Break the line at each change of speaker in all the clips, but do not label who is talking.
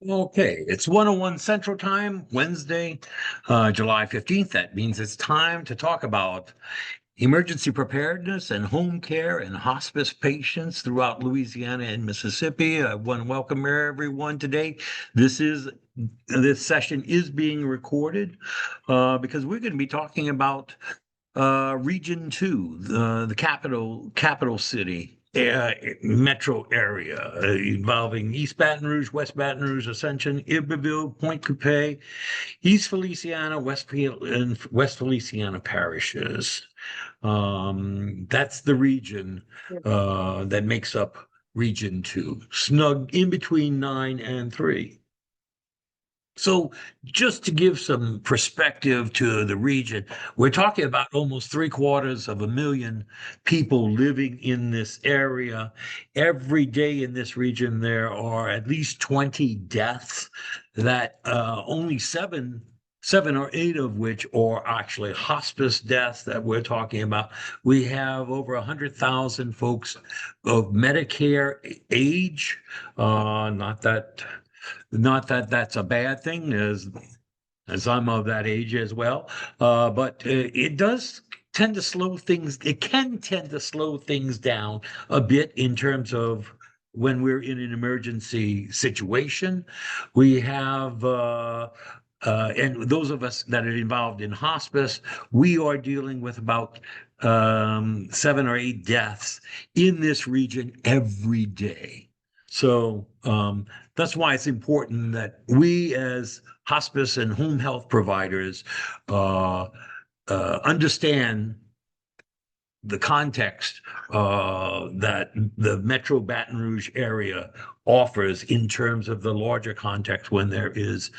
Okay, it's 101 Central Time, Wednesday, July 15th. That means it's time to talk about emergency preparedness and home care and hospice patients throughout Louisiana and Mississippi. I want to welcome everyone today. This is this session is being recorded because we're going to be talking about Region 2, the capital city metro area involving East Baton Rouge, West Baton Rouge, Ascension, Iberville, Point Coupé, East Feliciana, and West Feliciana parishes. That's the region that makes up Region 2, snug in between 9 and 3. So, just to give some perspective to the region, we're talking about almost 750,000 people living in this area. Every day in this region, there are at least 20 deaths that only seven or eight of which are actually hospice deaths that we're talking about. We have over 100,000 folks of Medicare age. Not that that's a bad thing, as I'm of that age as well. But it does tend to slow things. It can tend to slow things down a bit in terms of when we're in an emergency situation. We have. And those of us that are involved in hospice, we are dealing with about 7 or 8 deaths in this region every day. So that's why it's important that we, as hospice and home health providers, uh, understand the context that the Metro Baton Rouge area offers in terms of the larger context when there is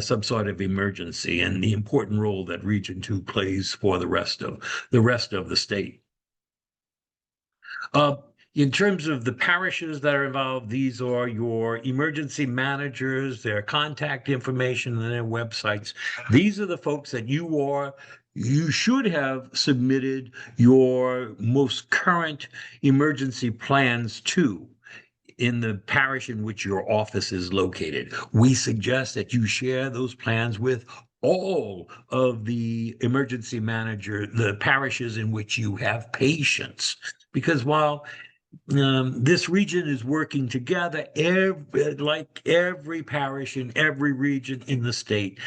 some sort of emergency, and the important role that Region 2 plays for the rest of the state. Uh, in terms of the parishes that are involved, these are your emergency managers, their contact information, and their websites. These are the folks that you should have submitted your most current emergency plans to in the parish in which your office is located. We suggest that you share those plans with all of the the parishes in which you have patients. Because while this region is working together, like every parish in every region in the state,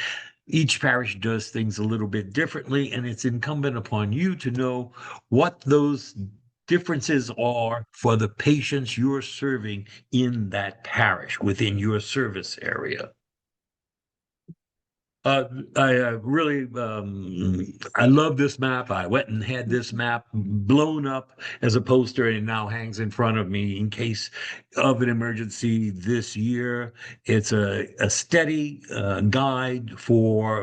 each parish does things a little bit differently, and it's incumbent upon you to know what those differences are for the patients you're serving in that parish within your service area. I love this map. I went and had this map blown up as a poster, and it now hangs in front of me in case of an emergency this year. It's a steady guide for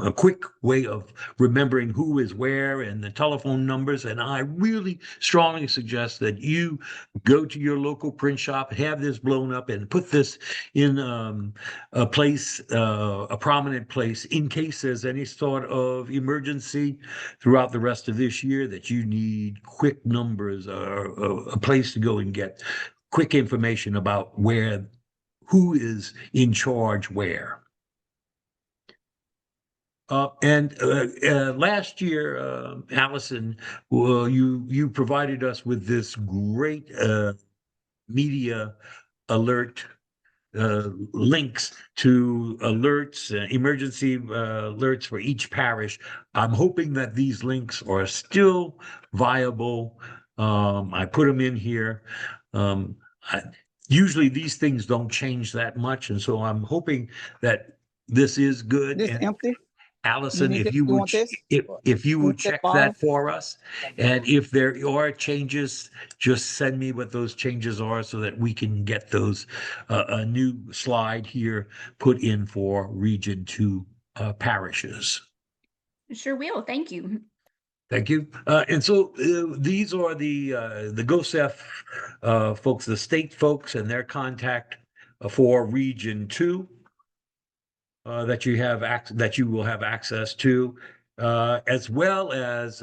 a quick way of remembering who is where and the telephone numbers. And I really strongly suggest that you go to your local print shop, have this blown up, and put this in a place, a prominent place, in case there's any sort of emergency throughout the rest of this year that you need quick numbers or a place to go and get quick information about who is in charge where. And last year, Allison, well, you provided us with this great media alert links to alerts, emergency alerts for each parish. I'm hoping that these links are still viable. I put them in here. Um, I, Usually these things don't change that much, and so I'm hoping that this is good.
This
And
empty? You
Allison,
need
if
this?
you
You
would
want this?
if you
You
would
want that
check
bottom?
that for us, and if there are changes, just send me what those changes are so that we can get those a new slide here put in for Region 2 parishes.
Sure will. Thank you.
Thank you. And so these are the GOSEF folks, the state folks, and their contact for Region 2. That you will have access to. as well as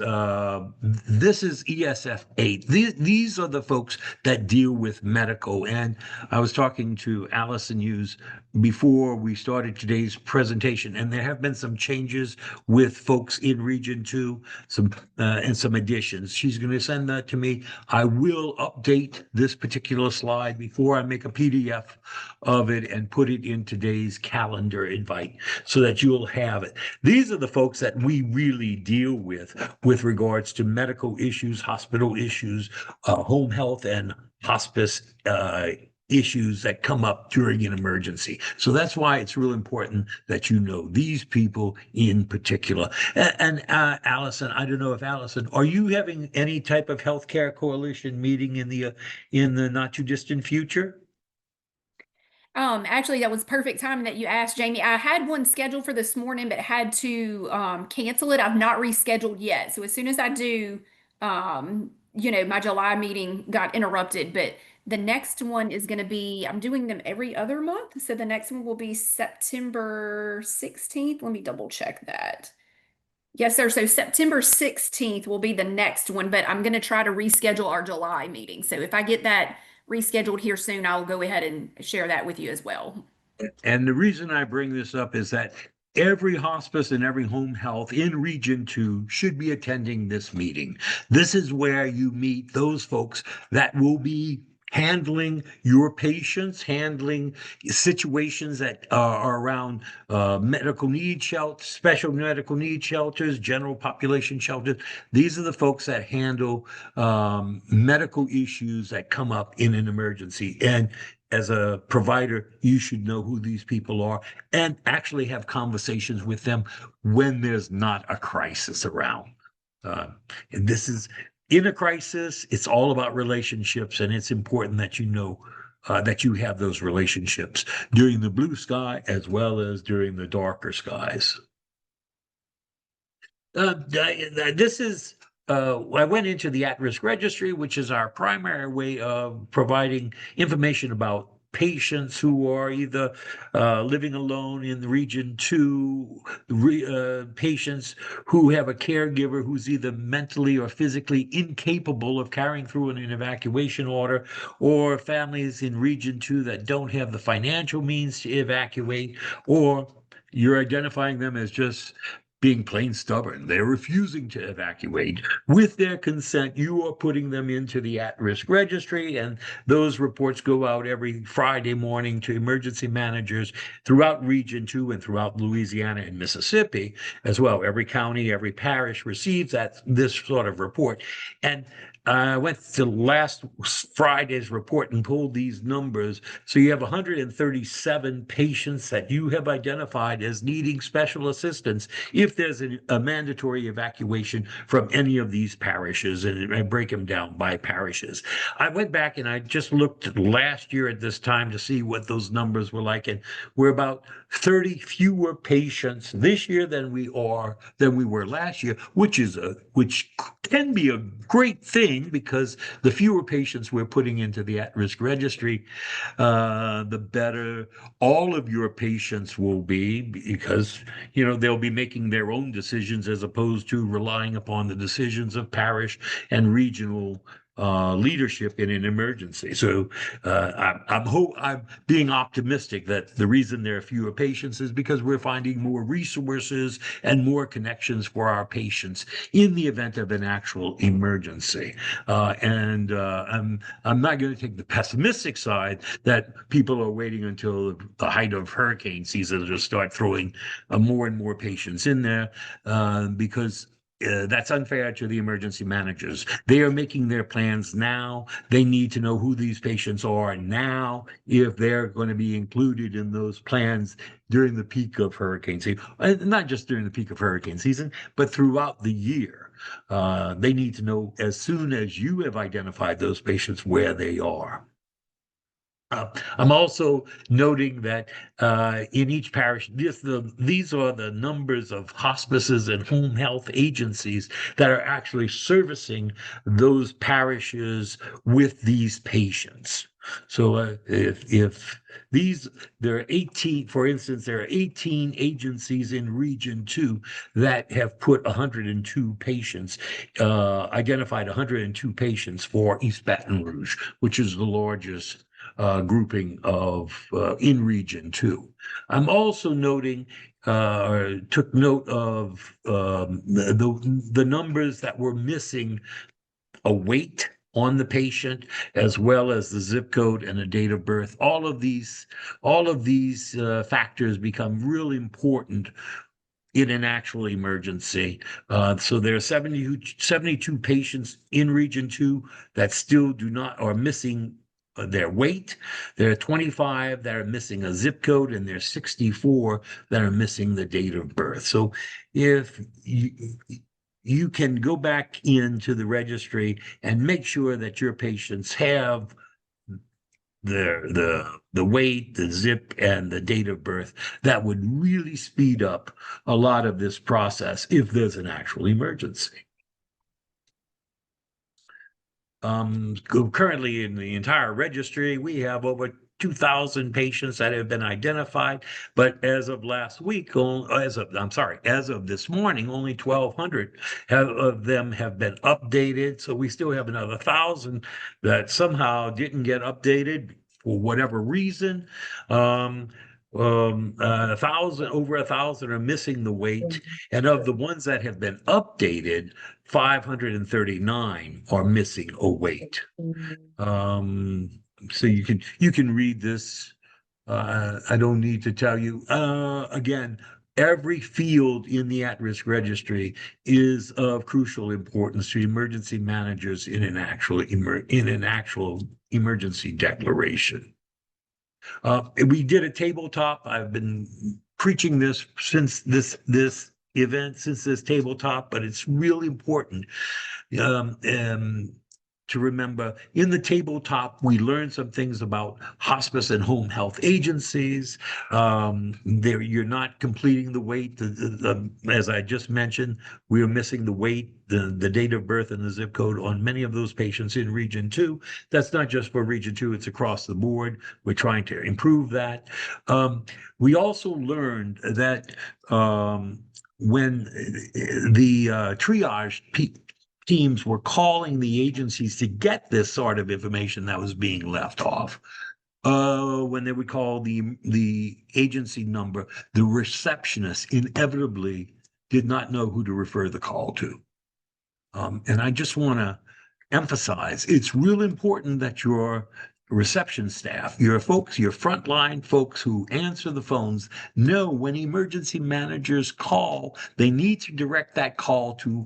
this is ESF 8. These are the folks that deal with medical. And I was talking to Allison Hughes before we started today's presentation, and there have been some changes with folks in Region 2, and some additions. She's going to send that to me. I will update this particular slide before I make a PDF of it and put it in today's calendar invite so that you'll have it. These are the folks that we really deal with regards to medical issues, hospital issues, home health, and hospice issues that come up during an emergency. So that's why it's real important that you know these people in particular. And Allison, I don't know if Allison, are you having any type of healthcare coalition meeting in the not too distant future?
Actually, that was perfect timing that you asked, Jamie. I had one scheduled for this morning, but had to cancel it. I've not rescheduled yet. So as soon as I do, my July meeting got interrupted, but the next one is going to be, I'm doing them every other month. So the next one will be September 16th. Let me double check that. Yes, sir. So September 16th will be the next one, but I'm going to try to reschedule our July meeting. So if I get that rescheduled here soon, I'll go ahead and share that with you as well.
And the reason I bring this up is that every hospice and every home health in Region 2 should be attending this meeting. This is where you meet those folks that will be handling your patients, handling situations that are around medical need shelters, special medical need shelters, general population shelters. These are the folks that handle medical issues that come up in an emergency. And as a provider, you should know who these people are and actually have conversations with them when there's not a crisis around. And this is in a crisis, it's all about relationships, and it's important that you know that you have those relationships during the blue sky as well as during the darker skies. This is I went into the at-risk registry, which is our primary way of providing information about patients who are either living alone in the Region 2, patients who have a caregiver who's either mentally or physically incapable of carrying through an evacuation order, or families in Region 2 that don't have the financial means to evacuate, or you're identifying them as just being plain stubborn. They're refusing to evacuate. With their consent, you are putting them into the at-risk registry, and those reports go out every Friday morning to emergency managers throughout Region 2 and throughout Louisiana and Mississippi as well. Every county, every parish receives this sort of report. And I went to last Friday's report and pulled these numbers. So you have 137 patients that you have identified as needing special assistance if there's a mandatory evacuation from any of these parishes, and I break them down by parishes. I went back and I just looked last year at this time to see what those numbers were like, and we're about 30 fewer patients this year than we were last year, which can be a great thing because the fewer patients we're putting into the at-risk registry, the better all of your patients will be, because they'll be making their own decisions as opposed to relying upon the decisions of parish and regional leadership in an emergency. So I'm being optimistic that the reason there are fewer patients is because we're finding more resources and more connections for our patients in the event of an actual emergency. And I'm not going to take the pessimistic side that people are waiting until the height of hurricane season to start throwing more and more patients in there, because that's unfair to the emergency managers. They are making their plans now. They need to know who these patients are now if they're going to be included in those plans during the peak of hurricane season. Not just during the peak of hurricane season, but throughout the year. They need to know as soon as you have identified those patients where they are. I'm also noting that in each parish, these are the numbers of hospices and home health agencies that are actually servicing those parishes with these patients. So if these there are 18, for instance, there are 18 agencies in Region 2 that have put 102 patients, identified 102 patients for East Baton Rouge, which is the largest grouping of in Region 2. I'm also noting or took note of the numbers that were missing a weight on the patient, as well as the zip code and the date of birth. All of these factors become really important in an actual emergency. So there are 72 patients in Region 2 that still do not are missing their weight. There are 25 that are missing a zip code, and there are 64 that are missing the date of birth. So if you can go back into the registry and make sure that your patients have the weight, the zip, and the date of birth, that would really speed up a lot of this process if there's an actual emergency. Currently in the entire registry, we have over 2,000 patients that have been identified, but as of last week, as of this morning, only 1,200 of them have been updated. So we still have another 1,000 that somehow didn't get updated for whatever reason. Over 1,000 are missing the weight, and of the ones that have been updated, 539 are missing a weight. Um, so you can read this. I don't need to tell you. Again, every field in the at-risk registry is of crucial importance to emergency managers in an actual emergency declaration. We did a tabletop. I've been preaching this since this event, since this tabletop, but it's really important um, um, to remember. In the tabletop, we learned some things about hospice and home health agencies. There, you're not completing the weight. As I just mentioned, we are missing the weight, the date of birth, and the zip code on many of those patients in Region 2. That's not just for Region 2, it's across the board. We're trying to improve that. We also learned that when the triage teams were calling the agencies to get this sort of information that was being left off. When they would call the agency number, the receptionist inevitably did not know who to refer the call to. And I just want to emphasize, it's real important that your reception staff, your folks, your frontline folks who answer the phones, know when emergency managers call, they need to direct that call to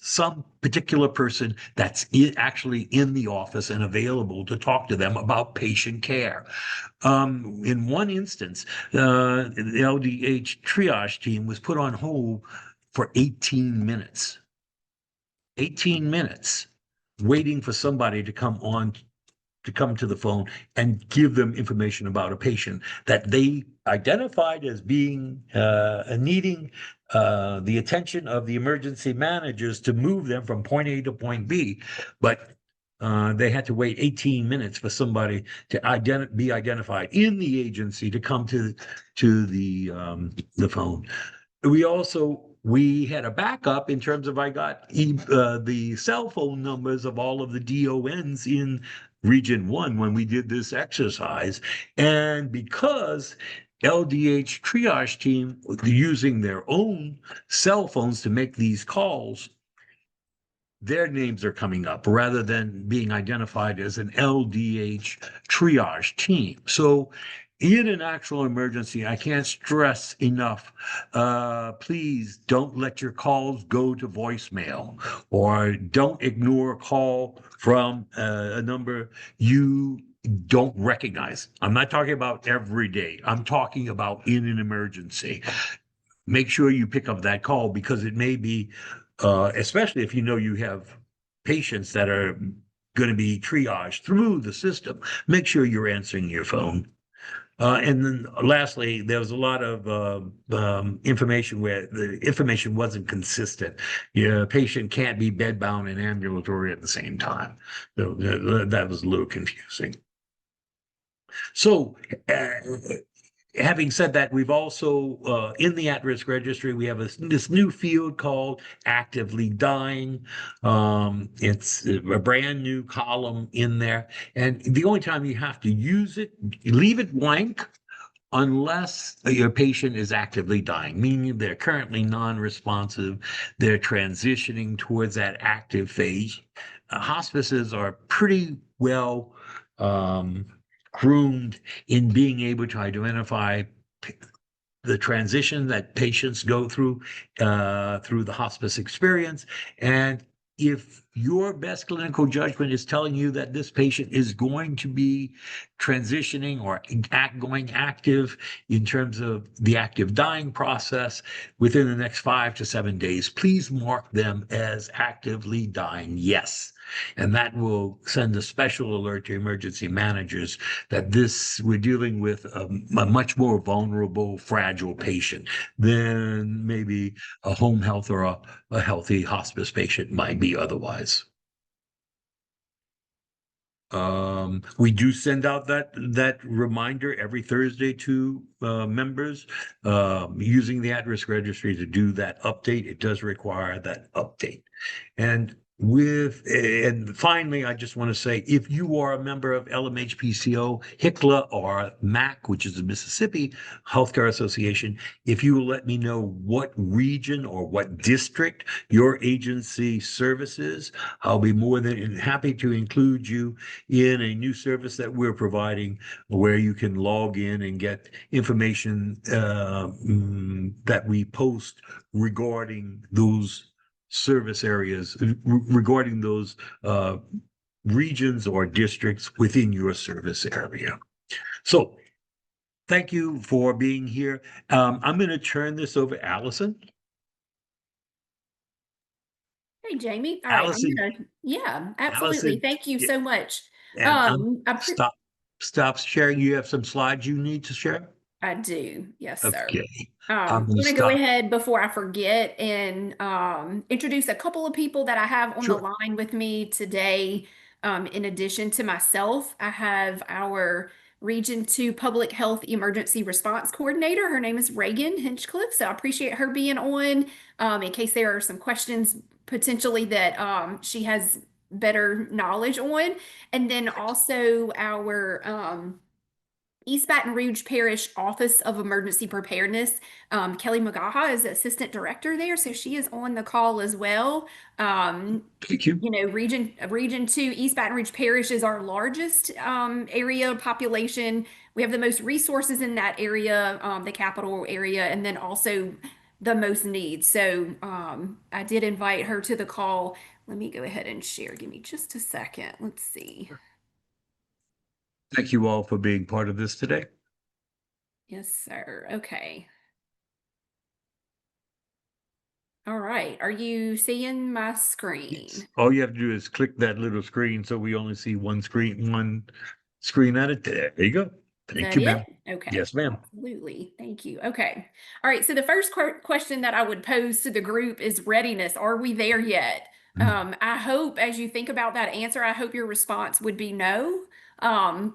some particular person that's actually in the office and available to talk to them about patient care. In one instance, the LDH triage team was put on hold for 18 minutes. 18 minutes waiting for somebody to come to the phone and give them information about a patient that they identified as being needing the attention of the emergency managers to move them from point A to point B. But they had to wait 18 minutes for somebody to be identified in the agency to come to the phone. We had a backup in terms of I got the cell phone numbers of all of the DONs in Region 1 when we did this exercise. And because LDH triage team using their own cell phones to make these calls, their names are coming up rather than being identified as an LDH triage team. So in an actual emergency, I can't stress enough, please don't let your calls go to voicemail, or don't ignore a call from a number you don't recognize. I'm not talking about every day. I'm talking about in an emergency. Make sure you pick up that call, because it may be, especially if you know you have patients that are going to be triaged through the system, make sure you're answering your phone. And then lastly, there was a lot of information where the information wasn't consistent. Your patient can't be bedbound and ambulatory at the same time. So that was a little confusing. So, having said that, we've also in the at-risk registry we have this new field called actively dying. It's a brand new column in there, and the only time you have to use it, you leave it blank unless your patient is actively dying, meaning they're currently non-responsive, they're transitioning towards that active phase. Hospices are pretty well um, groomed in being able to identify the transition that patients go through the hospice experience. And if your best clinical judgment is telling you that this patient is going to be transitioning or going active in terms of the active dying process within the next 5 to 7 days, please mark them as actively dying. Yes. And that will send a special alert to emergency managers that we're dealing with a much more vulnerable, fragile patient than maybe a home health or a healthy hospice patient might be otherwise. We do send out that reminder every Thursday to members using the at-risk registry to do that update. It does require that update. And finally, I just want to say, if you are a member of LMHPCO, HICLA, or MAC, which is the Mississippi Healthcare Association, if you will let me know what region or what district your agency services, I'll be more than happy to include you in a new service that we're providing where you can log in and get information that we post regarding those service areas, regarding those regions or districts within your service area. So thank you for being here. I'm going to turn this over to Allison.
Hey, Jamie. All right,
Allison,
yeah, absolutely.
Allison,
Thank you
yeah,
so much.
and I'm
I
stop sharing. You have some slides you need to share?
I do. Yes, sir.
Okay. I'm going to
Want to go
stop.
ahead before I forget and introduce a couple of people that I have on the
Sure.
line with me today. In addition to myself, I have our Region 2 Public Health Emergency Response Coordinator. Her name is Reagan Hinchcliffe, so I appreciate her being on in case there are some questions potentially that she has better knowledge on. And then also our East Baton Rouge Parish Office of Emergency Preparedness. Kelly McGaha is the assistant director there, so she is on the call as well. Um,
Thank you.
Region 2, East Baton Rouge Parish is our largest area population. We have the most resources in that area, the capital area, and then also the most needs. So I did invite her to the call. Let me go ahead and share. Give me just a second. Let's see.
Thank you all for being part of this today.
Yes, sir. Okay. All right. Are you seeing my
Yes.
screen?
All you have to do is click that little screen so we only see one screen at it. There you go.
Is
Thank
that
you,
it?
ma'am.
Okay.
Yes, ma'am.
Absolutely. Thank you. Okay. All right. So the first question that I would pose to the group is readiness. Are we there yet? I hope as you think about that answer, I hope your response would be no.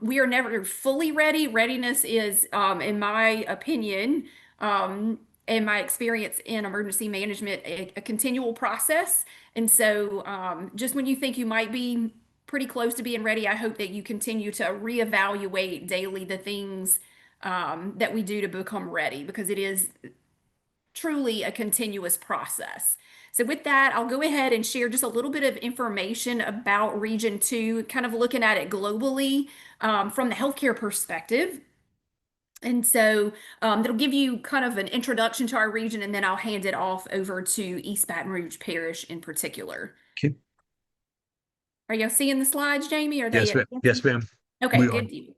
We are never fully ready. Readiness is, in my opinion, um, and my experience in emergency management, a continual process. And so, just when you think you might be pretty close to being ready, I hope that you continue to reevaluate daily the things that we do to become ready because it is truly a continuous process. So, with that, I'll go ahead and share just a little bit of information about Region 2, kind of looking at it globally from the healthcare perspective. And so that'll give you kind of an introduction to our region, and then I'll hand it off over to East Baton Rouge Parish in particular.
Okay.
Are y'all seeing the slides, Jamie? Are they
Yes, ma'am. Yes,
advancing?
ma'am.
Okay,
We are.
good deal.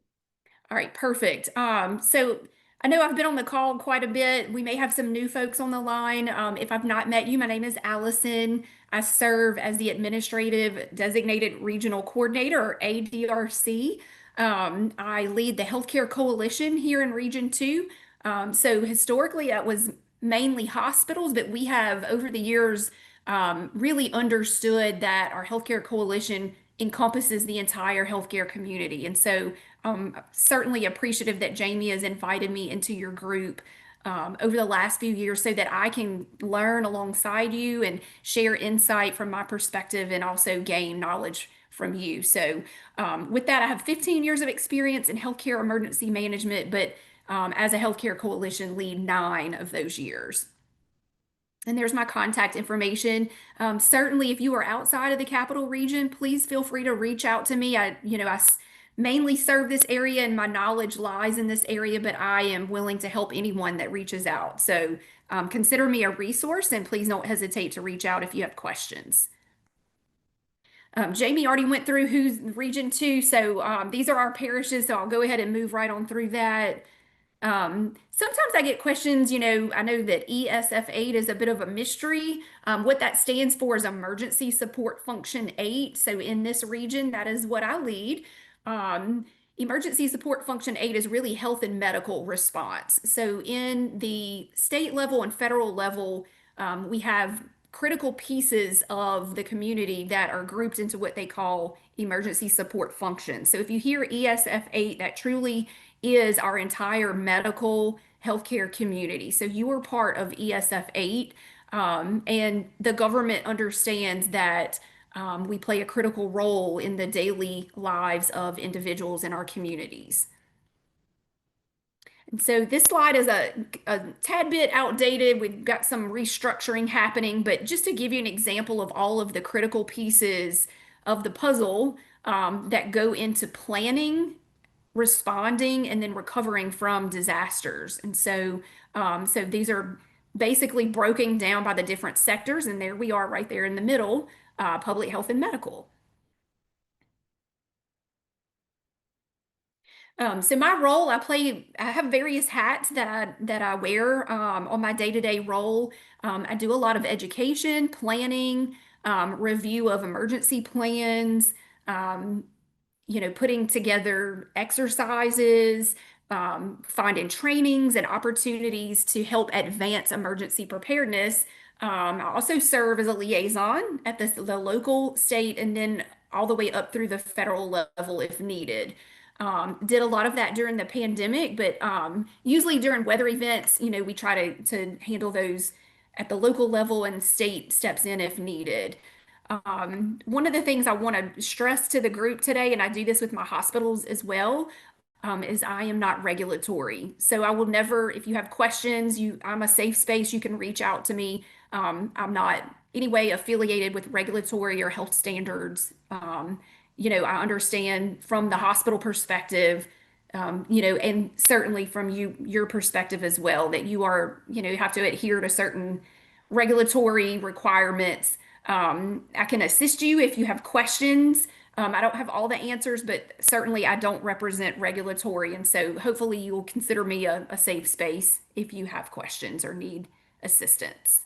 All right, perfect. So I know I've been on the call quite a bit. We may have some new folks on the line. If I've not met you, my name is Allison. I serve as the Administrative Designated Regional Coordinator, or ADRC. I lead the Healthcare Coalition here in Region 2. So historically, that was mainly hospitals, but we have over the years really understood that our healthcare coalition encompasses the entire healthcare community. And so certainly appreciative that Jamie has invited me into your group over the last few years so that I can learn alongside you and share insight from my perspective and also gain knowledge from you. So, with that, I have 15 years of experience in healthcare emergency management, but as a healthcare coalition lead 9 of those years. And there's my contact information. Certainly, if you are outside of the capital region, please feel free to reach out to me. I mainly serve this area and my knowledge lies in this area, but I am willing to help anyone that reaches out. So consider me a resource and please don't hesitate to reach out if you have questions. Jamie already went through who's Region 2, so these are our parishes, so I'll go ahead and move right on through that. Sometimes I get questions, I know that ESF8 is a bit of a mystery. What that stands for is Emergency Support Function 8. So in this region, that is what I lead. Emergency Support Function 8 is really health and medical response. So in the state level and federal level, we have critical pieces of the community that are grouped into what they call emergency support functions. So if you hear ESF8, that truly is our entire medical healthcare community. So you are part of ESF8, and the government understands that we play a critical role in the daily lives of individuals in our communities. And so this slide is a tad bit outdated. We've got some restructuring happening, but just to give you an example of all of the critical pieces of the puzzle that go into planning, responding, and then recovering from disasters. And so these are basically broken down by the different sectors, and there we are right there in the middle, public health and medical. So my role, I have various hats that I wear on my day-to-day role. I do a lot of education, planning, review of emergency plans, um, putting together exercises, finding trainings and opportunities to help advance emergency preparedness. I also serve as a liaison at the local, state, and then all the way up through the federal level if needed. Did a lot of that during the pandemic, but usually during weather events, we try to handle those at the local level and state steps in if needed. One of the things I want to stress to the group today, and I do this with my hospitals as well, is I am not regulatory. So I will never, if you have questions, I'm a safe space. You can reach out to me. I'm not anyway affiliated with regulatory or health standards. I understand from the hospital perspective, and certainly from your perspective as well, that you have to adhere to certain regulatory requirements. I can assist you if you have questions. I don't have all the answers, but certainly I don't represent regulatory. And so hopefully you will consider me a safe space if you have questions or need assistance.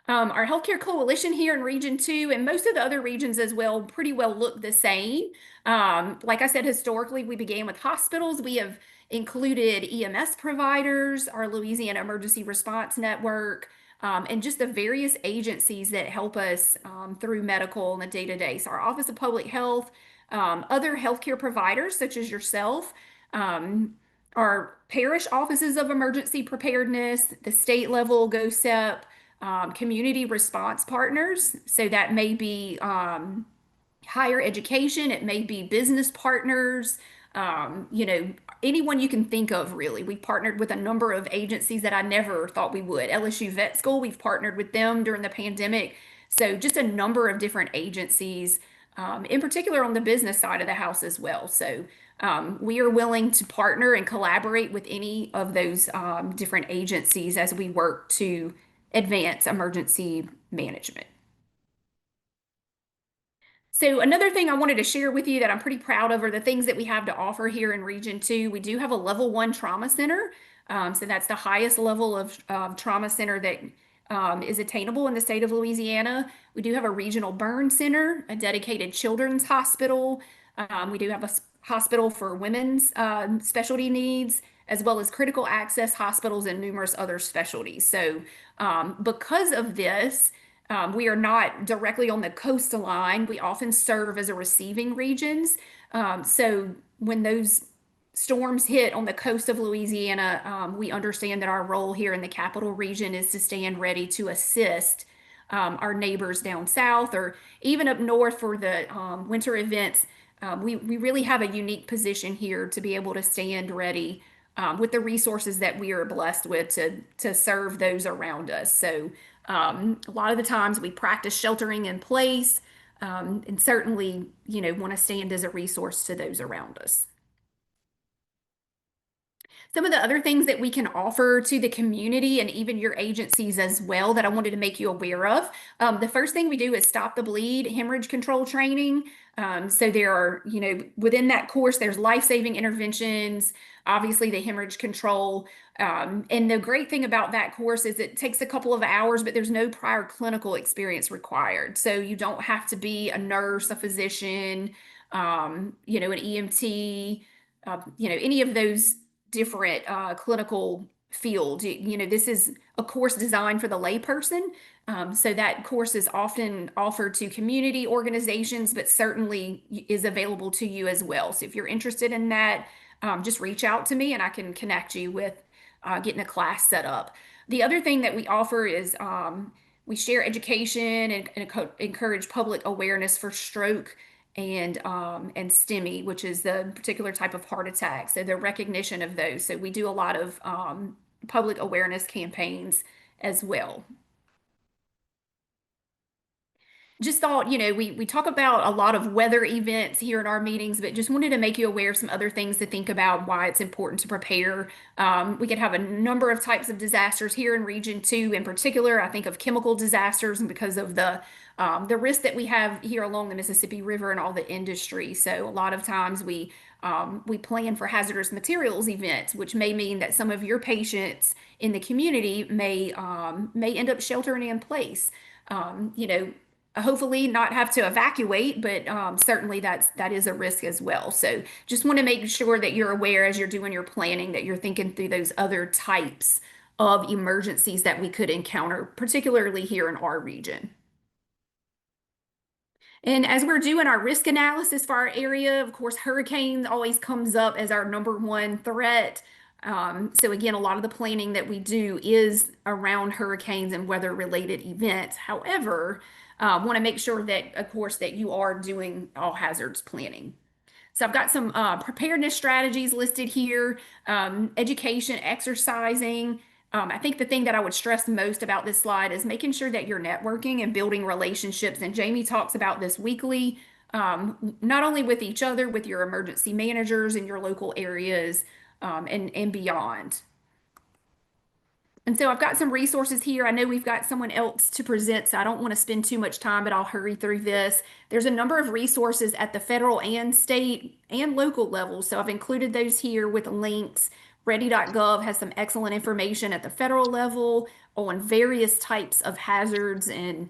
Our healthcare coalition here in Region 2 and most of the other regions as well pretty well look the same. Like I said, historically, we began with hospitals. We have included EMS providers, our Louisiana Emergency Response Network, and just the various agencies that help us through medical and the day-to-day. So our Office of Public Health, other healthcare providers such as yourself, our parish offices of emergency preparedness, the state level GOSEP, community response partners. So that may be higher education, it may be business partners, anyone you can think of, really. We've partnered with a number of agencies that I never thought we would. LSU Vet School, we've partnered with them during the pandemic. So just a number of different agencies, in particular on the business side of the house as well. So we are willing to partner and collaborate with any of those different agencies as we work to advance emergency management. So another thing I wanted to share with you that I'm pretty proud of are the things that we have to offer here in Region 2. We do have a level 1 trauma center. So that's the highest level of trauma center that is attainable in the state of Louisiana. We do have a regional burn center, a dedicated children's hospital. We do have a hospital for women's specialty needs, as well as critical access hospitals and numerous other specialties. So because of this, we are not directly on the coastline. We often serve as a receiving regions. So when those storms hit on the coast of Louisiana, we understand that our role here in the capital region is to stand ready to assist our neighbors down south or even up north for the winter events. We really have a unique position here to be able to stand ready with the resources that we are blessed with to serve those around us. So a lot of the times we practice sheltering in place, and certainly, want to stand as a resource to those around us. Some of the other things that we can offer to the community and even your agencies as well that I wanted to make you aware of. The first thing we do is stop the bleed hemorrhage control training. So there are, within that course, there's life-saving interventions, obviously the hemorrhage control. And the great thing about that course is it takes a couple of hours, but there's no prior clinical experience required. So you don't have to be a nurse, a physician, an EMT, any of those different clinical fields. This is a course designed for the layperson. So that course is often offered to community organizations, but certainly is available to you as well. So if you're interested in that, just reach out to me and I can connect you with getting a class set up. The other thing that we offer is we share education and encourage public awareness for stroke and STEMI, which is the particular type of heart attack. So the recognition of those. So we do a lot of public awareness campaigns as well. Just thought, we talk about a lot of weather events here in our meetings, but just wanted to make you aware of some other things to think about why it's important to prepare. We could have a number of types of disasters here in Region 2 in particular. I think of chemical disasters and because of the risk that we have here along the Mississippi River and all the industry. So a lot of times we plan for hazardous materials events, which may mean that some of your patients in the community may end up sheltering in place. Hopefully not have to evacuate, but certainly that is a risk as well. So just want to make sure that you're aware as you're doing your planning that you're thinking through those other types of emergencies that we could encounter, particularly here in our region. And as we're doing our risk analysis for our area, of course, hurricane always comes up as our number one threat. So again, a lot of the planning that we do is around hurricanes and weather-related events. However, want to make sure that, of course, that you are doing all hazards planning. So I've got some preparedness strategies listed here, education, exercising. I think the thing that I would stress most about this slide is making sure that you're networking and building relationships. And Jamie talks about this weekly, not only with each other, with your emergency managers in your local areas, and beyond. And so I've got some resources here. I know we've got someone else to present, so I don't want to spend too much time, but I'll hurry through this. There's a number of resources at the federal and state and local level. So I've included those here with links. Ready.gov has some excellent information at the federal level on various types of hazards and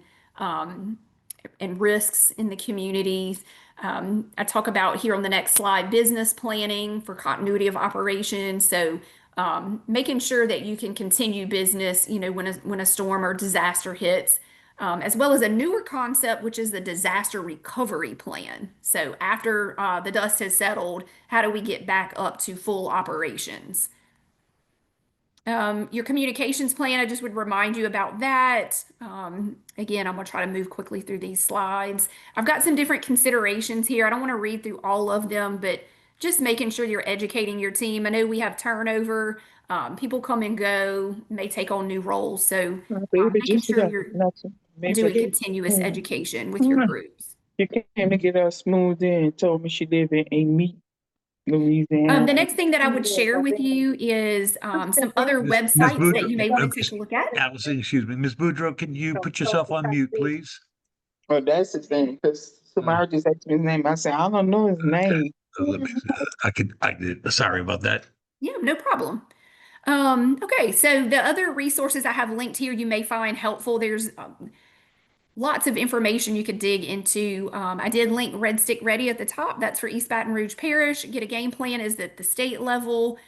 risks in the communities. I talk about here on the next slide, business planning for continuity of operations. So making sure that you can continue business, when a storm or disaster hits, as well as a newer concept, which is the disaster recovery plan. So after the dust has settled, how do we get back up to full operations? Your communications plan, I just would remind you about that. Again, I'm going to try to move quickly through these slides. I've got some different considerations here. I don't want to read through all of them, but just making sure you're educating your team. I know we have turnover. People come and go, may take on new roles. So
Baby,
making
just
sure
got
you're
nothing.
doing
Baby,
continuous education with your groups.
she came to get us smoothed in and told me she live in Meat, Louisiana.
The next thing that I would share with you is some other
Miss
websites that
Boudreaux,
you may want to take a look at.
Allison, excuse me. Ms. Boudreaux, can you put yourself on mute, please?
Oh, that's his name. Because somebody just asked me his name. I said, I don't know his name.
Let me, sorry about that.
Yeah, no problem. Okay, so the other resources I have linked here you may find helpful. There's lots of information you could dig into. I did link Red Stick Ready at the top. That's for East Baton Rouge Parish. Get a Game Plan is at the state level,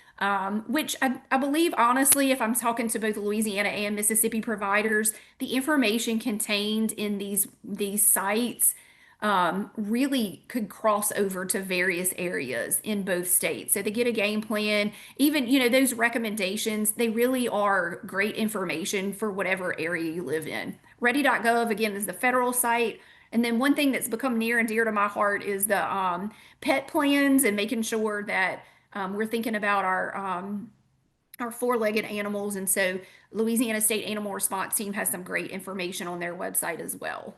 which I believe, honestly, if I'm talking to both Louisiana and Mississippi providers, the information contained in these sites really could cross over to various areas in both states. So they get a game plan, even, those recommendations, they really are great information for whatever area you live in. Ready.gov, again, is the federal site. And then one thing that's become near and dear to my heart is the pet plans and making sure that we're thinking about our four-legged animals. And so Louisiana State Animal Response Team has some great information on their website as well.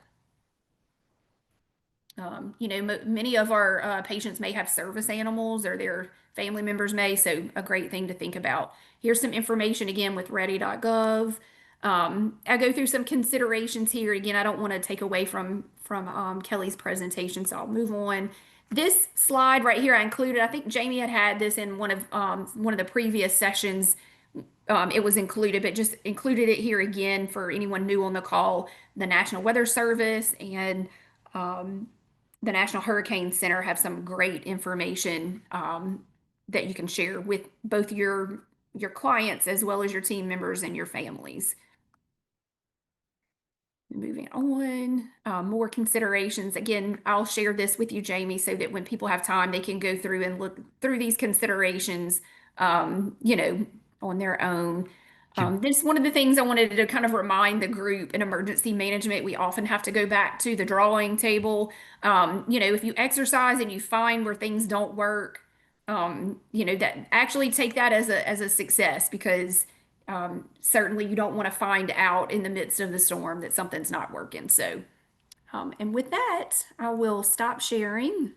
Many of our patients may have service animals or their family members may, so a great thing to think about. Here's some information again with ready.gov. I go through some considerations here. Again, I don't want to take away from Kelly's presentation, so I'll move on. This slide right here I included. I think Jamie had this in one of the previous sessions. It was included, but just included it here again for anyone new on the call. The National Weather Service and the National Hurricane Center have some great information that you can share with both your clients as well as your team members and your families. Moving on, more considerations. Again, I'll share this with you, Jamie, so that when people have time, they can go through and look through these considerations, on their own. This one of the things I wanted to kind of remind the group in emergency management, we often have to go back to the drawing table. If you exercise and you find where things don't work, that actually take that as a success, because certainly you don't want to find out in the midst of the storm that something's not working. So, and with that, I will stop sharing.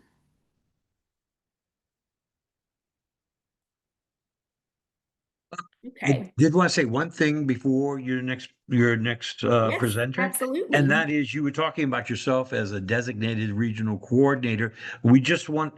I
Okay.
did want to say one thing before your next
Yes,
presenter, and
absolutely.
that is you were talking about yourself as a designated regional coordinator. We just want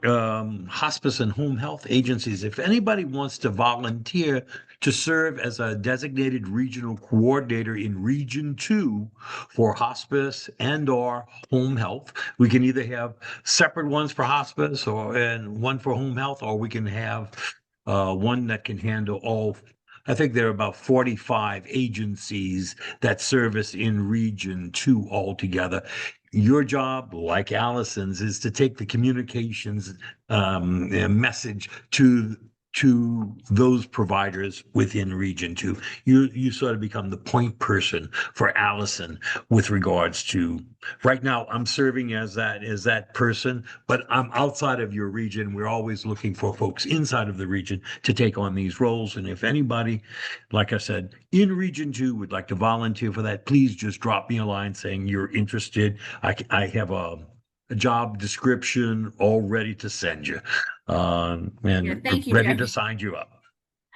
hospice and home health agencies. If anybody wants to volunteer to serve as a designated regional coordinator in Region 2 for hospice and/or home health, we can either have separate ones for hospice and one for home health, or we can have one that can handle all. I think there are about 45 agencies that service in Region 2 altogether. Your job, like Allison's, is to take the communications message to those providers within Region 2. You sort of become the point person for Allison with regards to right now. I'm serving as that person, but I'm outside of your region. We're always looking for folks inside of the region to take on these roles. And if anybody, like I said, in Region 2 would like to volunteer for that, please just drop me a line saying you're interested. I have a job description all ready to send you,
Yeah,
and
thank you,
ready to
Jamie.
sign you up.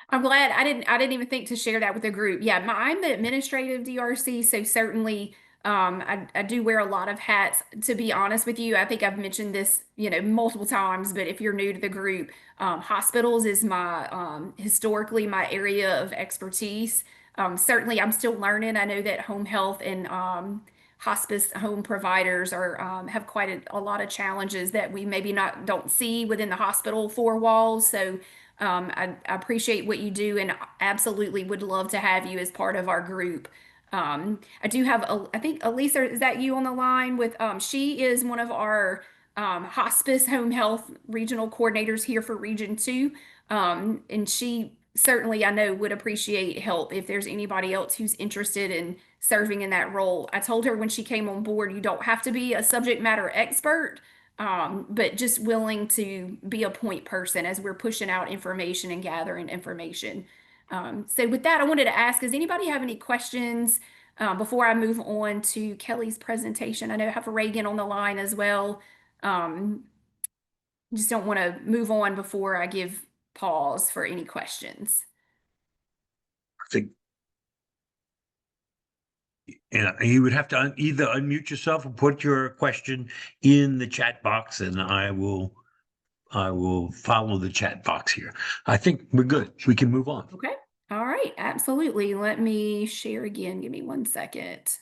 I'm glad I didn't even think to share that with the group. Yeah, I'm the administrative DRC, so certainly I do wear a lot of hats. To be honest with you, I think I've mentioned this, multiple times, but if you're new to the group, hospitals is my historically my area of expertise. Certainly I'm still learning. I know that home health and hospice home providers are have quite a lot of challenges that we maybe not don't see within the hospital four walls. So I appreciate what you do and absolutely would love to have you as part of our group. I do have, I think Elisa, is that you on the line with, she is one of our hospice home health regional coordinators here for Region 2. And she certainly, I know, would appreciate help if there's anybody else who's interested in serving in that role. I told her when she came on board, you don't have to be a subject matter expert, but just willing to be a point person as we're pushing out information and gathering information. So with that, I wanted to ask, does anybody have any questions before I move on to Kelly's presentation? I know I have Reagan on the line as well. Um, just don't want to move on before I give pause for any questions.
I think you would have to either unmute yourself or put your question in the chat box, and I will follow the chat box here. I think we're good. We can move on.
Okay. All right. Absolutely. Let me share again. Give me 1 second.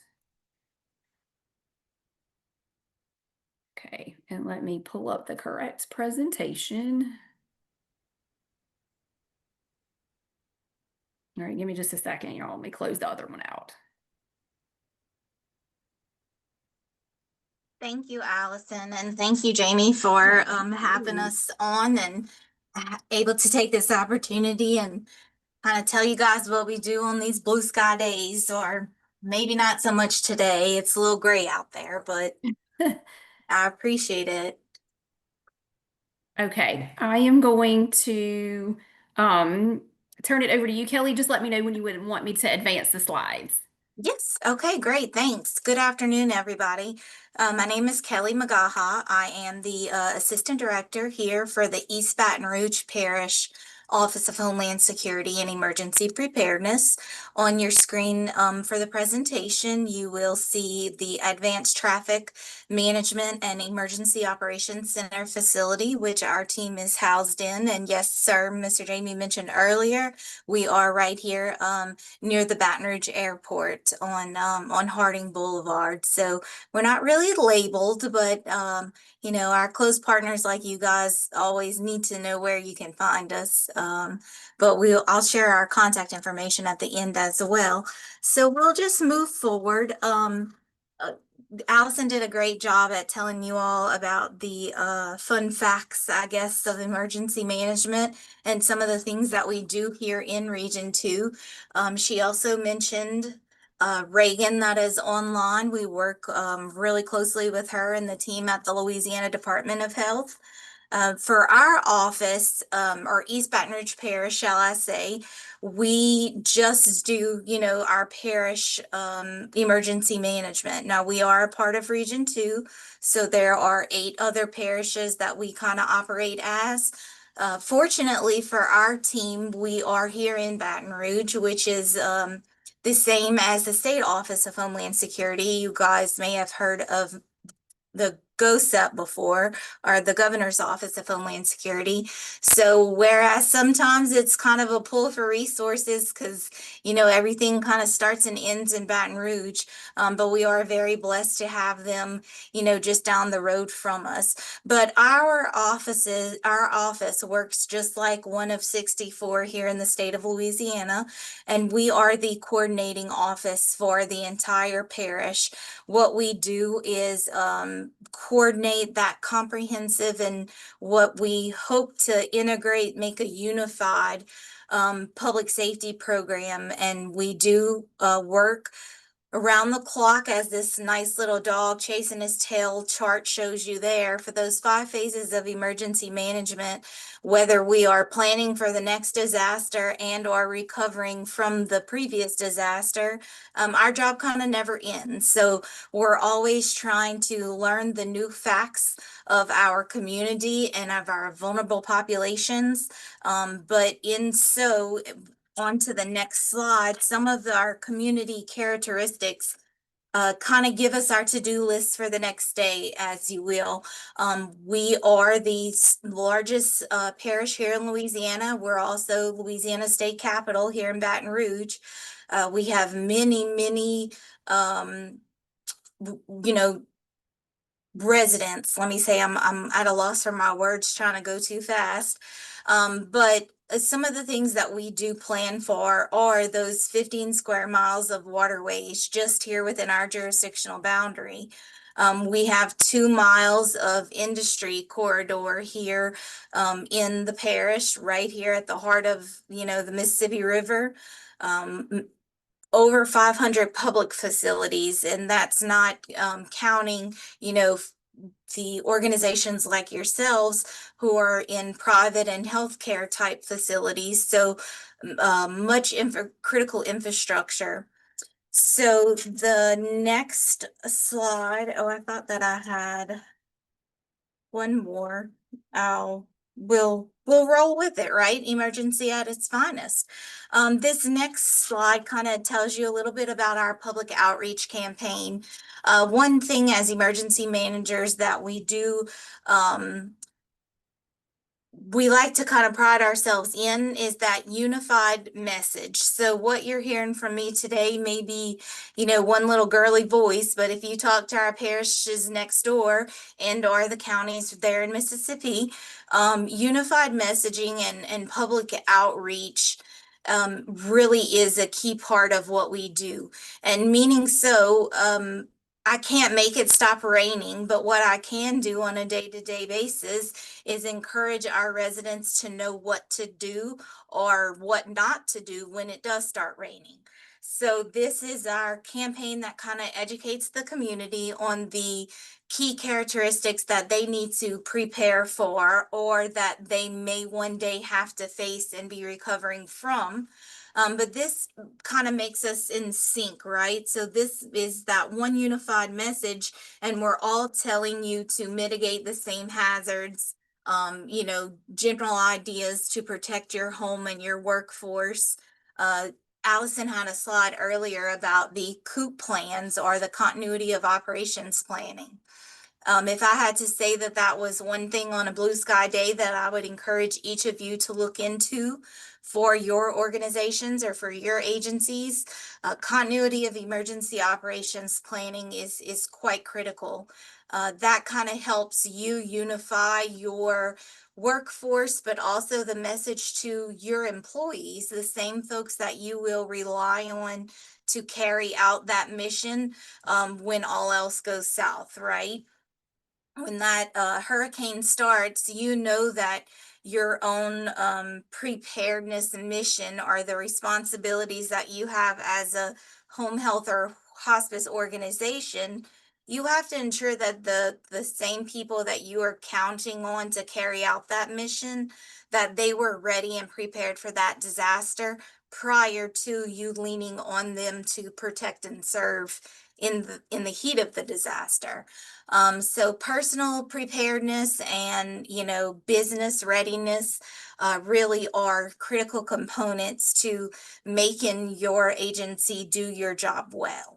Okay. And let me pull up the correct presentation. All right. Give me just a second, y'all. Let me close the other one out.
Thank you, Allison, and thank you, Jamie, for having us on and able to take this opportunity and kind of tell you guys what we do on these blue sky days, or maybe not so much today. It's a little gray out there, but I appreciate it.
Okay, I am going to um, turn it over to you, Kelly. Just let me know when you would want me to advance the slides.
Yes. Okay, great. Thanks. Good afternoon, everybody. My name is Kelly Magaha. I am the Assistant Director here for the East Baton Rouge Parish Office of Homeland Security and Emergency Preparedness. On your screen for the presentation, you will see the Advanced Traffic Management and Emergency Operations Center facility, which our team is housed in. And yes, sir, Mr. Jamie mentioned earlier, we are right here near the Baton Rouge Airport on Harding Boulevard. So we're not really labeled, but you know, our close partners like you guys always need to know where you can find us. But I'll share our contact information at the end as well. So we'll just move forward. Uh, Allison did a great job at telling you all about the fun facts, I guess, of emergency management and some of the things that we do here in Region 2. She also mentioned Reagan that is online. We work really closely with her and the team at the Louisiana Department of Health. For our office, or East Baton Rouge Parish, shall I say, we just do, you know, our parish emergency management. Now, we are a part of Region 2, so there are 8 other parishes that we kind of operate as. Fortunately for our team, we are here in Baton Rouge, which is the same as the State Office of Homeland Security. You guys may have heard of the GOSEP before, or the Governor's Office of Homeland Security. So whereas sometimes it's kind of a pull for resources because, you know, everything kind of starts and ends in Baton Rouge, but we are very blessed to have them, you know, just down the road from us. But our office works just like one of 64 here in the state of Louisiana, and we are the coordinating office for the entire parish. What we do is coordinate that comprehensive and what we hope to integrate, make a unified public safety program. And we do work around the clock, as this nice little dog chasing his tail chart shows you there, for those 5 phases of emergency management, whether we are planning for the next disaster and or recovering from the previous disaster. Our job kind of never ends. So we're always trying to learn the new facts of our community and of our vulnerable populations. But in so on to the next slide, some of our community characteristics kind of give us our to-do list for the next day, as you will. We are the largest parish here in Louisiana. We're also Louisiana State Capital here in Baton Rouge. We have many, you know, residents. Let me say I'm at a loss for my words, trying to go too fast. But some of the things that we do plan for are those 15 square miles of waterways just here within our jurisdictional boundary. We have 2 miles of industry corridor here in the parish, right here at the heart of, you know, the Mississippi River. Over 500 public facilities, and that's not counting, you know, the organizations like yourselves who are in private and healthcare type facilities. So much critical infrastructure. So the next slide, oh, I thought that I had one more. We'll roll with it, right? Emergency at its finest. This next slide kind of tells you a little bit about our public outreach campaign. One thing as emergency managers that we do, we like to kind of pride ourselves in is that unified message. So what you're hearing from me today may be, you know, one little girly voice, but if you talk to our parishes next door and or the counties there in Mississippi, unified messaging and public outreach really is a key part of what we do. And meaning so, I can't make it stop raining, but what I can do on a day-to-day basis is encourage our residents to know what to do or what not to do when it does start raining. So this is our campaign that kind of educates the community on the key characteristics that they need to prepare for or that they may one day have to face and be recovering from. But this kind of makes us in sync, right? So this is that one unified message, and we're all telling you to mitigate the same hazards, general ideas to protect your home and your workforce. Allison had a slide earlier about the COOP plans, or the continuity of operations planning. If I had to say that that was one thing on a blue sky day that I would encourage each of you to look into for your organizations or for your agencies, continuity of emergency operations planning is quite critical. That kind of helps you unify your workforce, but also the message to your employees, the same folks that you will rely on to carry out that mission when all else goes south, right? When that hurricane starts, you know that your own preparedness and mission are the responsibilities that you have as a home health or hospice organization. You have to ensure that the same people that you are counting on to carry out that mission, that they were ready and prepared for that disaster prior to you leaning on them to protect and serve in the heat of the disaster. So personal preparedness and, business readiness really are critical components to making your agency do your job well.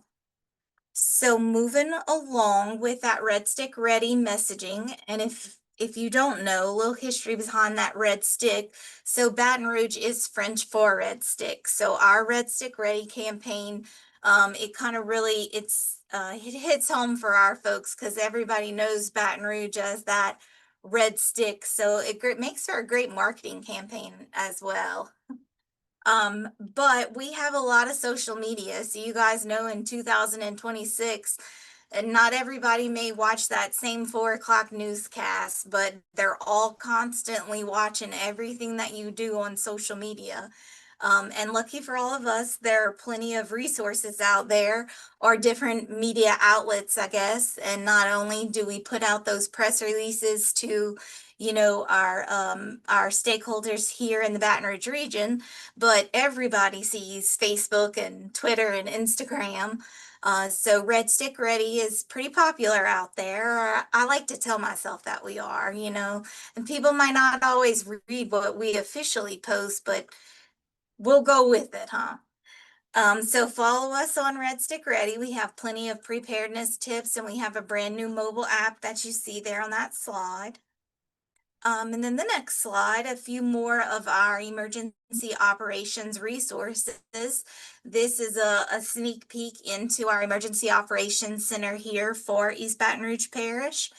So moving along with that Red Stick Ready messaging, and if you don't know, a little history behind that red stick. So Baton Rouge is French for red stick. So our Red Stick Ready campaign, it kind of really, it hits home for our folks because everybody knows Baton Rouge as that red stick. So it makes for a great marketing campaign as well. But we have a lot of social media. So you guys know in 2026, and not everybody may watch that same 4 o'clock newscast, but they're all constantly watching everything that you do on social media. And lucky for all of us, there are plenty of resources out there or different media outlets, I guess. And not only do we put out those press releases to, our stakeholders here in the Baton Rouge region, but everybody sees Facebook and Twitter and Instagram. So Red Stick Ready is pretty popular out there. Or I like to tell myself that we are, and people might not always read what we officially post, but we'll go with it, huh? So follow us on Red Stick Ready. We have plenty of preparedness tips, and we have a brand new mobile app that you see there on that slide. And then the next slide, a few more of our emergency operations resources. This is a sneak peek into our Emergency Operations Center here for East Baton Rouge Parish.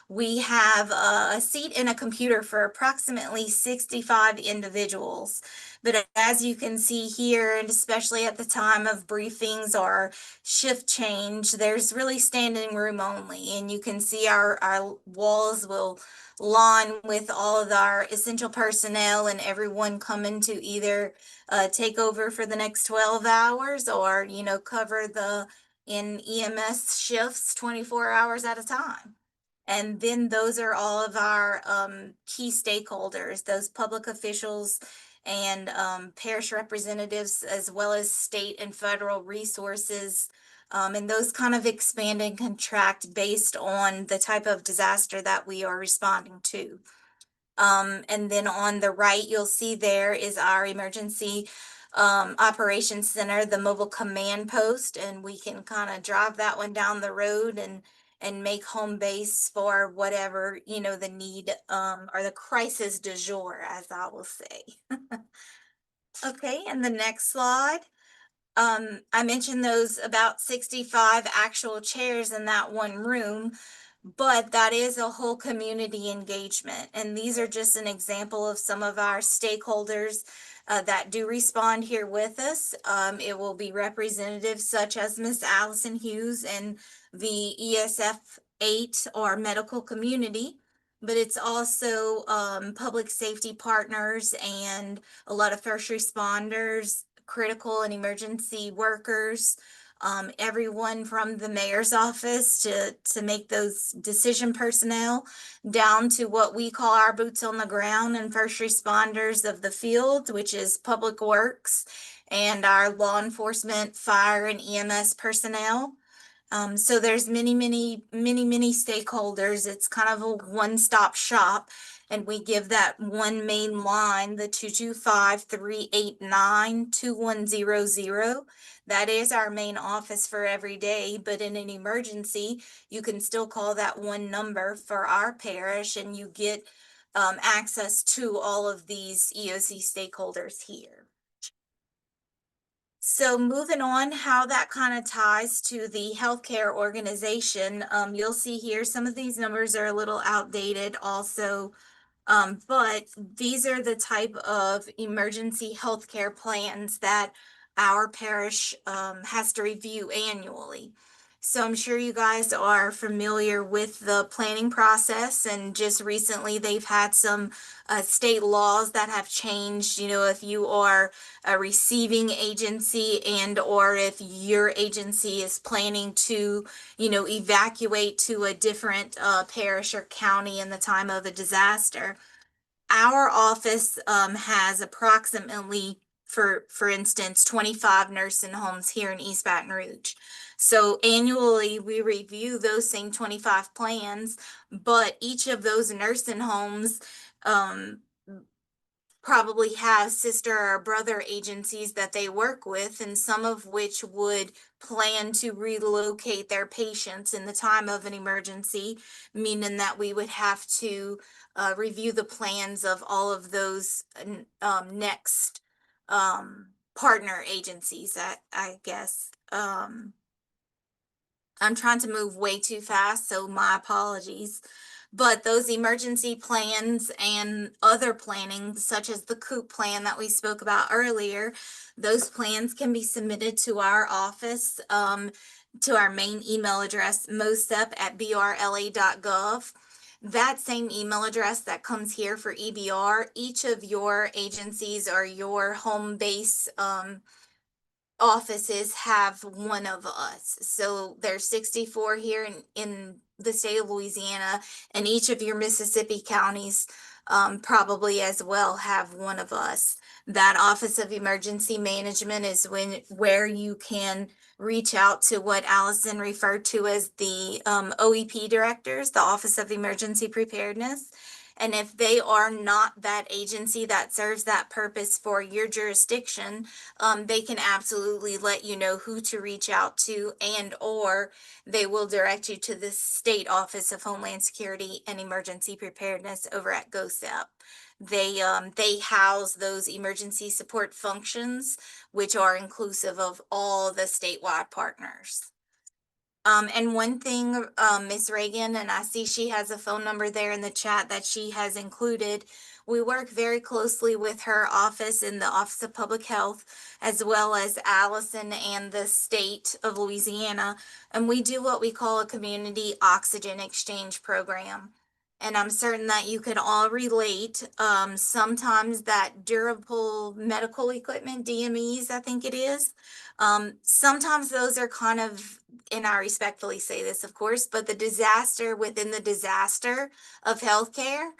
We have a seat and a computer for approximately 65 individuals. But as you can see here, and especially at the time of briefings or shift change, there's really standing room only. And you can see our walls will line with all of our essential personnel and everyone coming to either take over for the next 12 hours or, cover in EMS shifts 24 hours at a time. And then those are all of our key stakeholders, those public officials and parish representatives, as well as state and federal resources. And those kind of expand and contract based on the type of disaster that we are responding to. And then on the right, you'll see there is our emergency operations center, the mobile command post, and we can kind of drive that one down the road and make home base for whatever, the need or the crisis du jour, as I will say. Okay, and the next slide. I mentioned those about 65 actual chairs in that one room. but that is a whole community engagement. And these are just an example of some of our stakeholders that do respond here with us. It will be representatives such as Miss Allison Hughes and the ESF 8 or medical community, but it's also public safety partners and a lot of first responders, critical and emergency workers, everyone from the mayor's office to make those decision personnel down to what we call our boots on the ground and first responders of the field, which is public works and our law enforcement, fire and EMS personnel. So there's many stakeholders. It's kind of a one-stop shop. And we give that one main line, the 225-389-2100. That is our main office for every day, but in an emergency, you can still call that one number for our parish and you get access to all of these EOC stakeholders here. So moving on, how that kind of ties to the healthcare organization, you'll see here some of these numbers are a little outdated also, but these are the type of emergency healthcare plans that our parish has to review annually. So I'm sure you guys are familiar with the planning process, and just recently they've had some state laws that have changed. You know, if you are a receiving agency and or if your agency is planning to, you know, evacuate to a different parish or county in the time of a disaster. Our office has approximately, for instance, 25 nursing homes here in East Baton Rouge. So annually, we review those same 25 plans, but each of those nursing homes probably have sister or brother agencies that they work with, and some of which would plan to relocate their patients in the time of an emergency, meaning that we would have to review the plans of all of those next partner agencies, I guess. I'm trying to move way too fast, so my apologies. But those emergency plans and other planning, such as the COOP plan that we spoke about earlier, those plans can be submitted to our office, to our main email address, mosep@brla.gov. That same email address that comes here for EBR, each of your agencies or your home base offices have one of us. So there's 64 here in the state of Louisiana, and each of your Mississippi counties probably as well have one of us. That Office of Emergency Management is where you can reach out to what Allison referred to as the OEP directors, the Office of Emergency Preparedness. And if they are not that agency that serves that purpose for your jurisdiction, they can absolutely let you know who to reach out to, and or they will direct you to the State Office of Homeland Security and Emergency Preparedness over at GOSEP. They house those emergency support functions, which are inclusive of all the statewide partners. And one thing, Miss Reagan, and I see she has a phone number there in the chat that she has included. We work very closely with her office in the Office of Public Health, as well as Allison and the state of Louisiana. And we do what we call a community oxygen exchange program. And I'm certain that you can all relate. Sometimes that durable medical equipment, DMEs, I think it is. Sometimes those are kind of, and I respectfully say this, of course, but the disaster within the disaster of healthcare.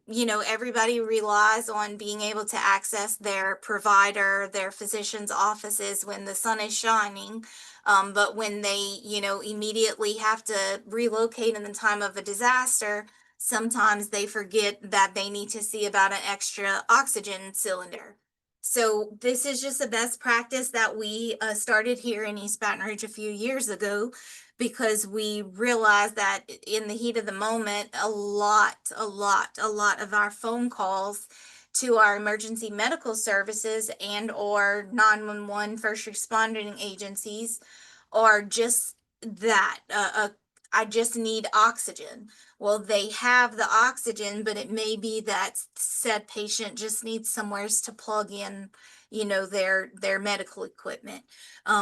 You know, everybody relies on being able to access their provider, their physician's offices when the sun is shining. But when they, you know, immediately have to relocate in the time of a disaster, sometimes they forget that they need to see about an extra oxygen cylinder. So this is just a best practice that we started here in East Baton Rouge a few years ago, because we realized that in the heat of the moment, a lot of our phone calls to our emergency medical services and or 911 first responding agencies are just that, I just need oxygen. Well, they have the oxygen, but it may be that said patient just needs somewheres to plug in, their medical equipment.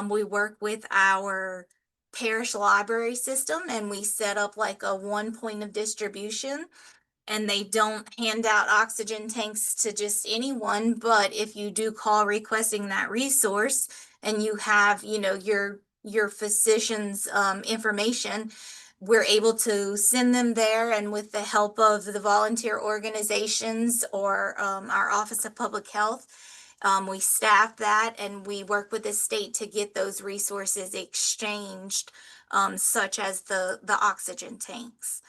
We work with our parish library system, and we set up like a one point of distribution, and they don't hand out oxygen tanks to just anyone. But if you do call requesting that resource and you have, your physician's information, we're able to send them there. And with the help of the volunteer organizations or our Office of Public Health, we staff that, and we work with the state to get those resources exchanged, such as the oxygen tanks.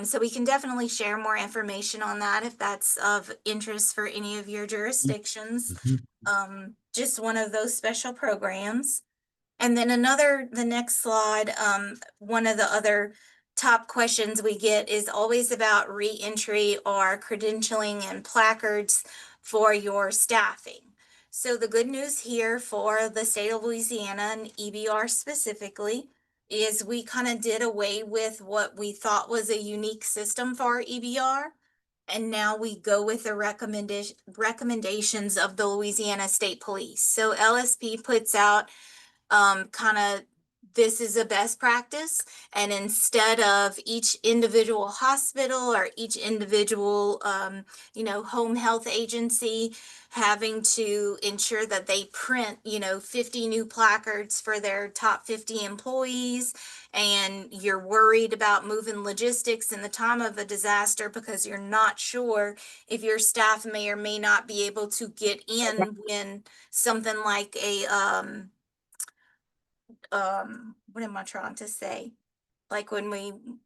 So we can definitely share more information on that if that's of interest for any of your jurisdictions.
Mhm.
Just one of those special programs. And then the next slide, one of the other top questions we get is always about reentry or credentialing and placards for your staffing. So the good news here for the state of Louisiana and EBR specifically is we kind of did away with what we thought was a unique system for our EBR. And now we go with the recommendations of the Louisiana State Police. So LSP puts out kind of, this is a best practice. And instead of each individual hospital or each individual, home health agency having to ensure that they print, 50 new placards for their top 50 employees, and you're worried about moving logistics in the time of a disaster because you're not sure if your staff may or may not be able to get in when something like what am I trying to say? Like when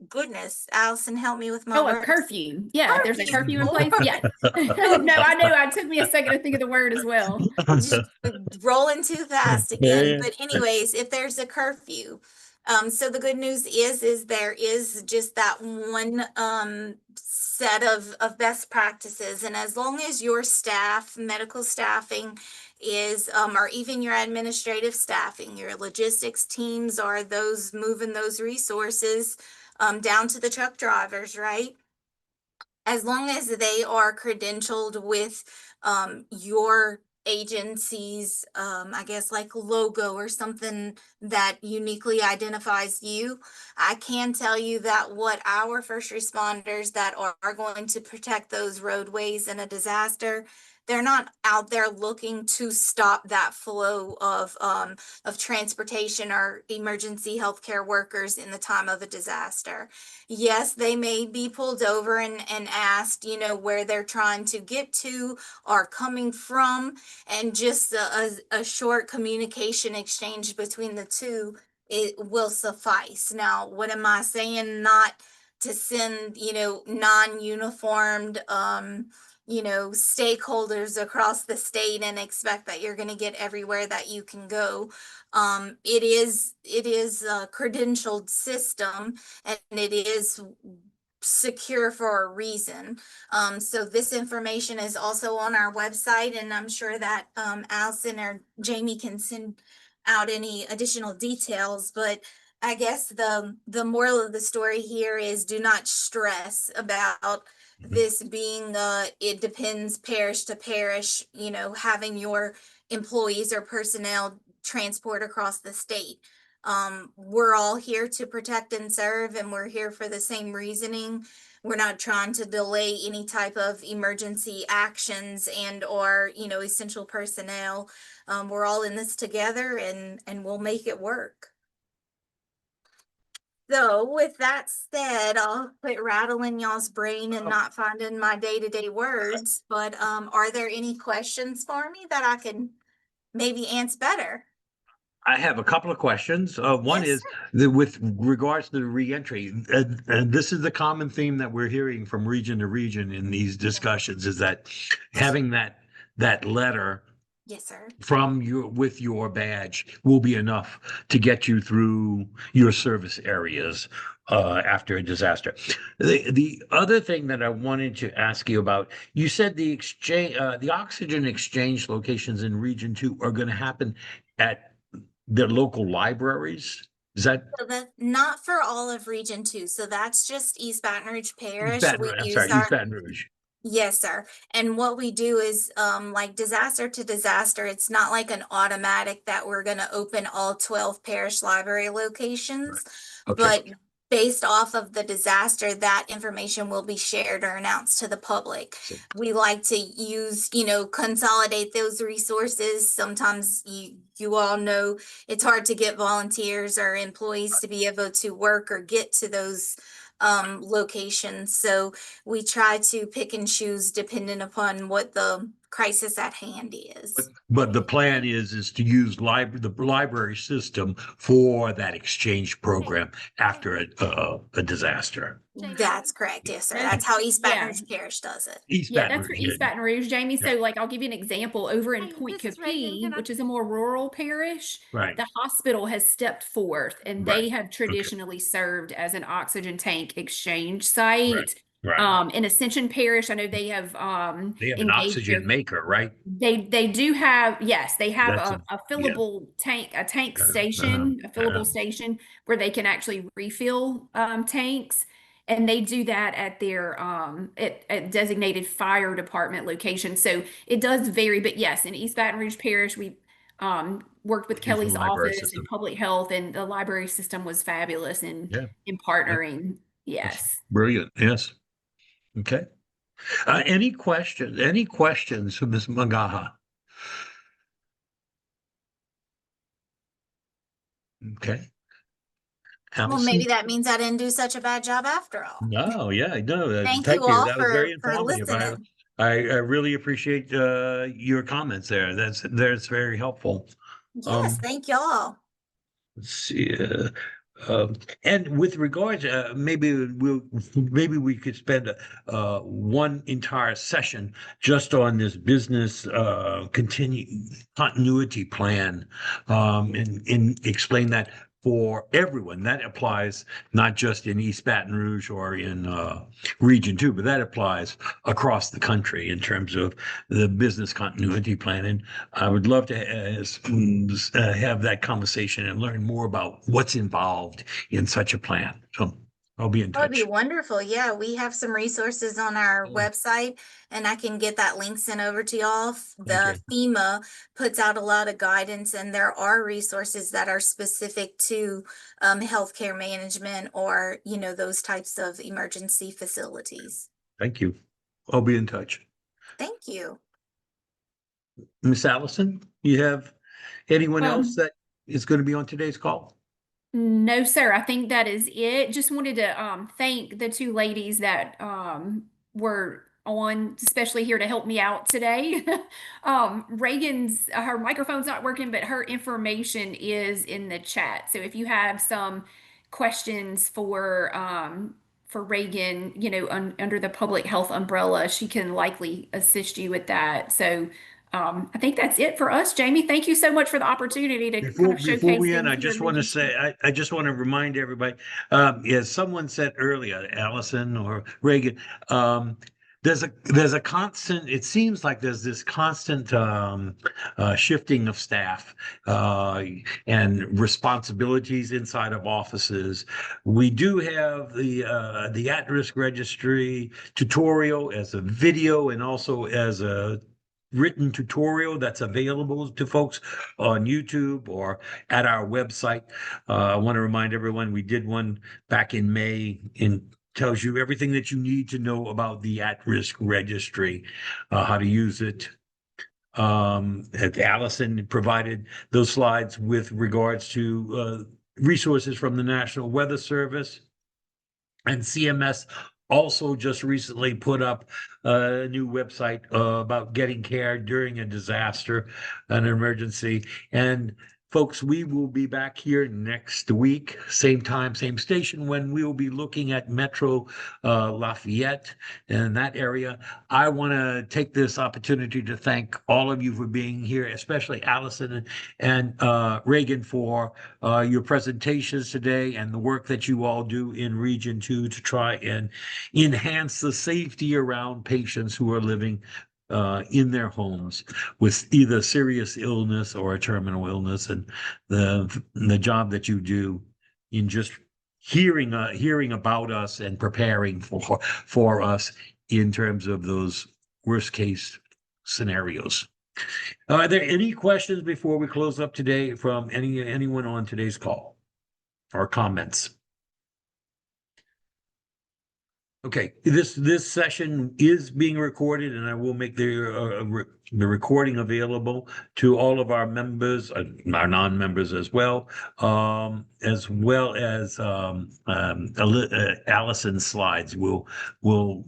goodness, Allison, help me with my
Oh, a
words.
curfew. Yeah, there's a
Curfew.
curfew in place. Yes. No, I knew. It took me a second to think of the word as well.
Just rolling too fast
Yeah,
again.
yeah.
But anyways, if there's a curfew, so the good news is there is just that one set of best practices, and as long as your staff, medical staffing, is or even your administrative staffing, your logistics teams, are those moving those resources down to the truck drivers, right? As long as they are credentialed with your agency's, I guess, like logo or something that uniquely identifies you, I can tell you that what our first responders that are going to protect those roadways in a disaster, they're not out there looking to stop that flow of transportation or emergency healthcare workers in the time of a disaster. Yes, they may be pulled over and asked, where they're trying to get to or coming from, and just a short communication exchange between the two, it will suffice. Now, what am I saying? Not to send, non-uniformed, stakeholders across the state and expect that you're going to get everywhere that you can go. It is a credentialed system, and it is secure for a reason. So this information is also on our website, and I'm sure that Allison or Jamie can send out any additional details. But I guess the moral of the story here is do not stress about this being it depends parish to parish, having your employees or personnel transport across the state. We're all here to protect and serve, and we're here for the same reasoning. We're not trying to delay any type of emergency actions and or, essential personnel. We're all in this together, and we'll make it work. So with that said, I'll quit rattling y'all's brain and not finding my day-to-day words, but are there any questions for me that I can maybe answer better?
I have a couple of questions. One
Yes,
is with regards to the reentry, and this is the common theme that we're hearing from region to region in these discussions, is that having that letter
yes, sir.
from with your badge will be enough to get you through your service areas after a disaster. The other thing that I wanted to ask you about, you said the oxygen exchange locations in Region 2 are going to happen at the local libraries. Is that
So that's not for all of Region 2. So that's just East Baton Rouge
East
Parish.
Baton
We
Rouge? I'm
use
sorry, East
our
Baton Rouge.
Yes, sir. And what we do is, like disaster to disaster, it's not like an automatic that we're gonna open all 12 parish library locations.
Okay.
But based off of the disaster, that information will be shared or announced to the public.
So-
We like to use, consolidate those resources. Sometimes you all know it's hard to get volunteers or employees to be able to work or get to those locations. So we try to pick and choose depending upon what the crisis at hand is.
But the plan is to use the library system for that exchange program after a disaster.
That's correct. Yes, sir.
Those-
That's how East Baton
yeah.
Rouge Parish does it.
East
Yeah,
Baton
that's for
Rouge.
East Baton Rouge, Jamie. So,
Yeah.
like, I'll give you an example. Over in
Hey,
Point
this is Reagan.
Coupee,
Can I-
which is a more rural parish,
Right.
the hospital has stepped forth, and
Right.
they have traditionally served as an oxygen tank exchange site.
Right.
In Ascension Parish, I know they have
They have an
engaged
oxygen
their
maker, right?
they do have, yes, they have
That's
a
yeah.
fillable tank, a tank
Uh-huh,
station, a
uh-huh.
fillable station where they can actually refill tanks. And they do that at their at designated fire department location. So it does vary, but yes, in East Baton Rouge Parish, we worked with
Use the
Kelly's
library
office
system.
and public health, and the library system was fabulous
Yeah.
in partnering. Yes.
Brilliant. Yes. Okay. Any questions? Any questions for Ms. Magaha? Okay.
Well,
Allison?
maybe that means I didn't do such a bad job after all.
No, yeah, no.
Thank
Thank
you
you.
all
That was very
for
informative.
listening.
I really appreciate your comments there. That's very helpful.
Yes, thank y'all.
Let's see. And with regards, maybe we could spend one entire session just on this business continuity plan, and explain that for everyone. That applies not just in East Baton Rouge or in Region 2, but that applies across the country in terms of the business continuity plan. And I would love to have that conversation and learn more about what's involved in such a plan. So I'll be in
That would be
touch.
wonderful. Yeah, we have some resources on our
Yeah.
website, and I can get that link sent over to y'all. The
you.
FEMA puts out a lot of guidance, and there are resources that are specific to healthcare management or, those types of emergency facilities.
Thank you. I'll be in touch.
Thank you.
Miss Allison, you have anyone else
Um,
that is going to be on today's call?
No, sir. I think that is it. Just wanted to thank the two ladies that were on, especially here to help me out today. Reagan's her microphone's not working, but her information is in the chat. So if you have some questions for Reagan, under the public health umbrella, she can likely assist you with that. So I think that's it for us, Jamie. Thank you so much for the opportunity to kind of
Before
showcase
we end,
things
I
here
just
in
want to
Region Two.
say, I just want to remind everybody, as someone said earlier, Allison or Reagan, there's a constant, it seems like there's this constant shifting of staff and responsibilities inside of offices. We do have the at-risk registry tutorial as a video and also as a written tutorial that's available to folks on YouTube or at our website. I want to remind everyone we did one back in May and tells you everything that you need to know about the at-risk registry, how to use it. Allison provided those slides with regards to resources from the National Weather Service. And CMS also just recently put up a new website about getting care during a disaster, an emergency. And folks, we will be back here next week, same time, same station, when we will be looking at Metro Lafayette and that area. I want to take this opportunity to thank all of you for being here, especially Allison and Reagan for your presentations today and the work that you all do in Region 2 to try and enhance the safety around patients who are living in their homes with either serious illness or a terminal illness. And the job that you do in just hearing about us and preparing for us in terms of those worst case scenarios. Are there any questions before we close up today from anyone on today's call or comments? Okay, this session is being recorded, and I will make the recording available to all of our members, our non-members as well as Allison's slides. We'll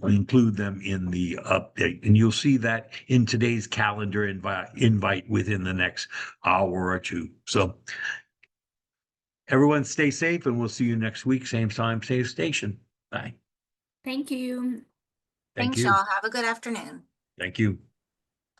include them in the update, and you'll see that in today's calendar invite within the next hour or two. So everyone stay safe, and we'll see you next week, same time, same station. Bye.
Thank you.
Thank
Thanks,
you.
y'all. Have a good afternoon.
Thank you.